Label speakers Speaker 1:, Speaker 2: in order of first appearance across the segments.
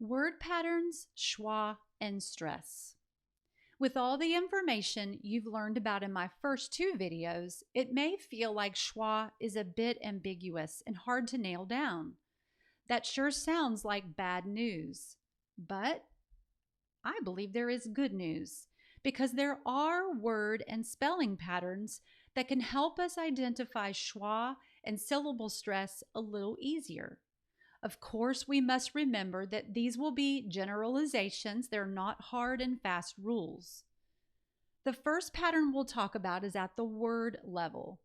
Speaker 1: Word patterns, schwa, and stress. With all the information you've learned about in my first two videos, it may feel like schwa is a bit ambiguous and hard to nail down. That sure sounds like bad news. But I believe there is good news because there are word and spelling patterns that can help us identify schwa and syllable stress a little easier. Of course, we must remember that these will be generalizations. They're not hard and fast rules. The first pattern we'll talk about is at the word level.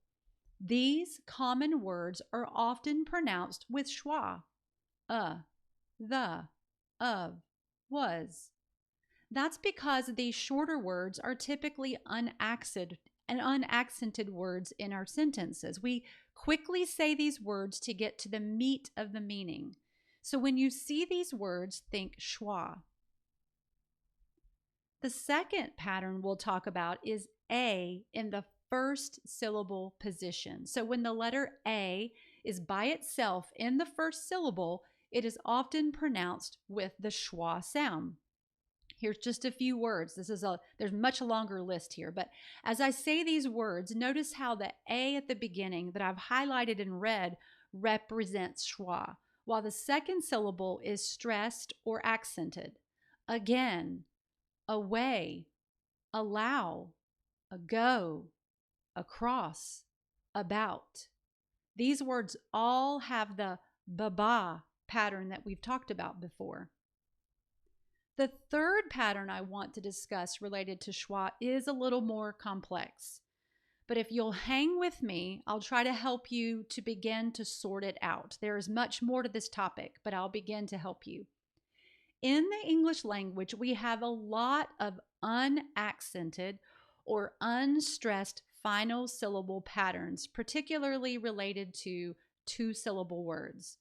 Speaker 1: These common words are often pronounced with schwa, the, of, was. That's because these shorter words are typically unaccented words in our sentences. We quickly say these words to get to the meat of the meaning. So when you see these words, think schwa. The second pattern we'll talk about is A in the first syllable position. So when the letter A is by itself in the first syllable, it is often pronounced with the schwa sound. Here's just a few words. There's much longer list here, but as I say these words, notice how the A at the beginning that I've highlighted in red represents schwa, while the second syllable is stressed or accented. Again, away, allow, ago, across, about. These words all have the ba pattern that we've talked about before. The third pattern I want to discuss related to schwa is a little more complex. But if you'll hang with me, I'll try to help you to begin to sort it out. There is much more to this topic, but I'll begin to help you. In the English language, we have a lot of unaccented or unstressed final syllable patterns, particularly related to two-syllable words.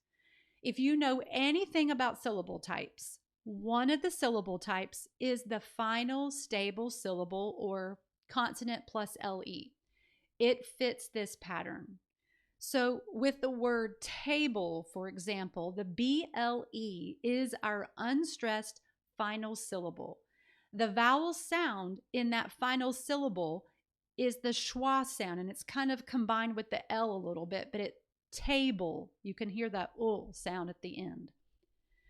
Speaker 1: If you know anything about syllable types, one of the syllable types is the final stable syllable or consonant plus LE. It fits this pattern. So with the word table, for example, the BLE is our unstressed final syllable. The vowel sound in that final syllable is the schwa sound, and it's kind of combined with the L a little bit, but table, you can hear that ul sound at the end.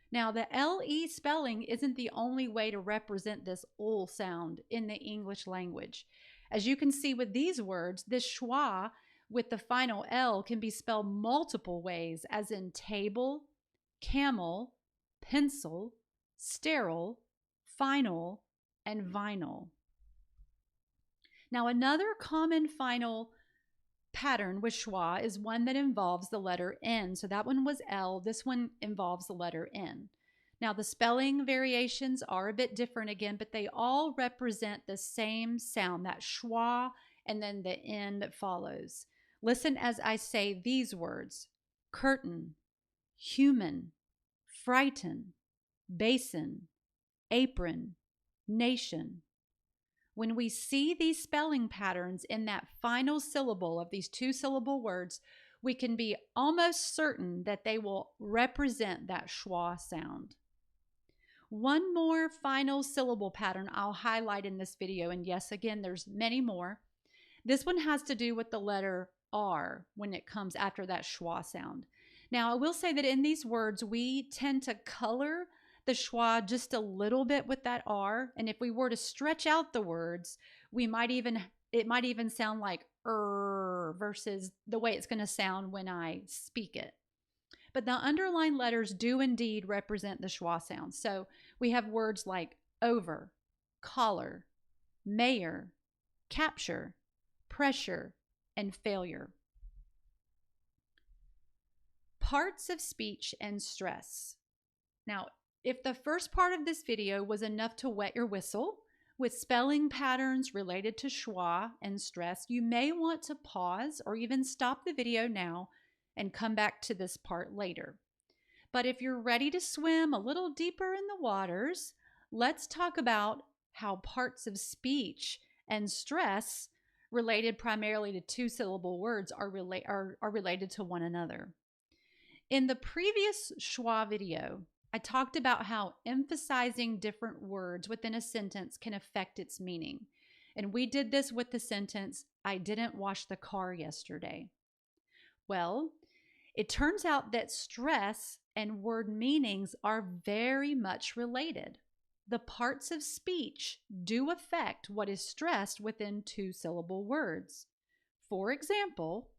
Speaker 1: Now, the LE spelling isn't the only way to represent this ul sound in the English language. As you can see with these words, this schwa with the final L can be spelled multiple ways, as in table, camel, pencil, sterile, final, and vinyl. Now, another common final pattern with schwa is one that involves the letter N. So that one was L. This one involves the letter N. Now, the spelling variations are a bit different again, but they all represent the same sound, that schwa, and then the N that follows. Listen as I say these words: curtain, human, frighten, basin, apron, nation. When we see these spelling patterns in that final syllable of these two-syllable words, we can be almost certain that they will represent that schwa sound. One more final syllable pattern I'll highlight in this video, and yes, again, there's many more. This one has to do with the letter R when it comes after that schwa sound. Now, I will say that in these words, we tend to color the schwa just a little bit with that R, and if we were to stretch out the words, it might even sound like versus the way it's going to sound when I speak it. But the underlined letters do indeed represent the schwa sound. So we have words like over, collar, mayor, capture, pressure, and failure. Parts of speech and stress. Now, if the first part of this video was enough to wet your whistle with spelling patterns related to schwa and stress, you may want to pause or even stop the video now and come back to this part later. But if you're ready to swim a little deeper in the waters, let's talk about how parts of speech and stress related primarily to two-syllable words are related to one another. In the previous schwa video, I talked about how emphasizing different words within a sentence can affect its meaning. And we did this with the sentence, I didn't wash the car yesterday. Well, it turns out that stress and word meanings are very much related. The parts of speech do affect what is stressed within two-syllable words. For example,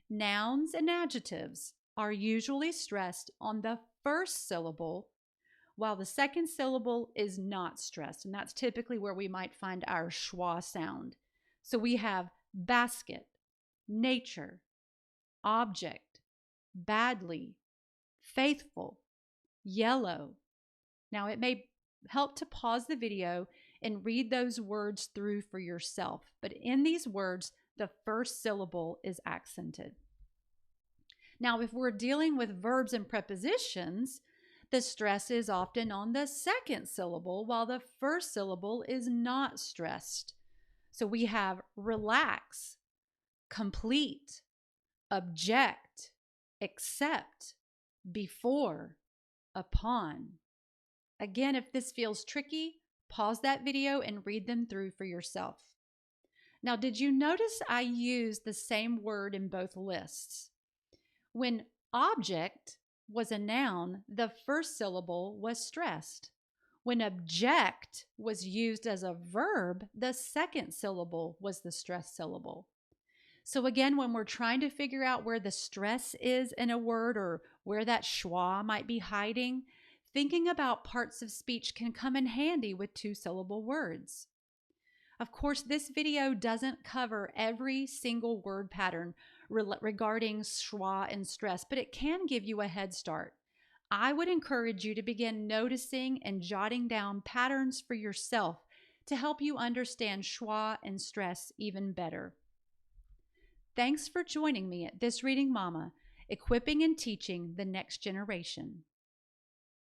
Speaker 1: nouns and adjectives are usually stressed on the first syllable, while the second syllable is not stressed. And that's typically where we might find our schwa sound. So we have basket, nature, object, badly, faithful, yellow. Now, it may help to pause the video and read those words through for yourself. But in these words, the first syllable is accented. Now, if we're dealing with verbs and prepositions, the stress is often on the second syllable, while the first syllable is not stressed. So we have relax, complete, object, accept, before, upon. Again, if this feels tricky, pause that video and read them through for yourself. Now, did you notice I used the same word in both lists? When object was a noun, the first syllable was stressed. When object was used as a verb, the second syllable was the stressed syllable. So again, when we're trying to figure out where the stress is in a word or where that schwa might be hiding, thinking about parts of speech can come in handy with two-syllable words. Of course, this video doesn't cover every single word pattern regarding schwa and stress, but it can give you a head start. I would encourage you to begin noticing and jotting down patterns for yourself to help you understand schwa and stress even better. Thanks for joining me at This Reading Mama, equipping and teaching the next generation.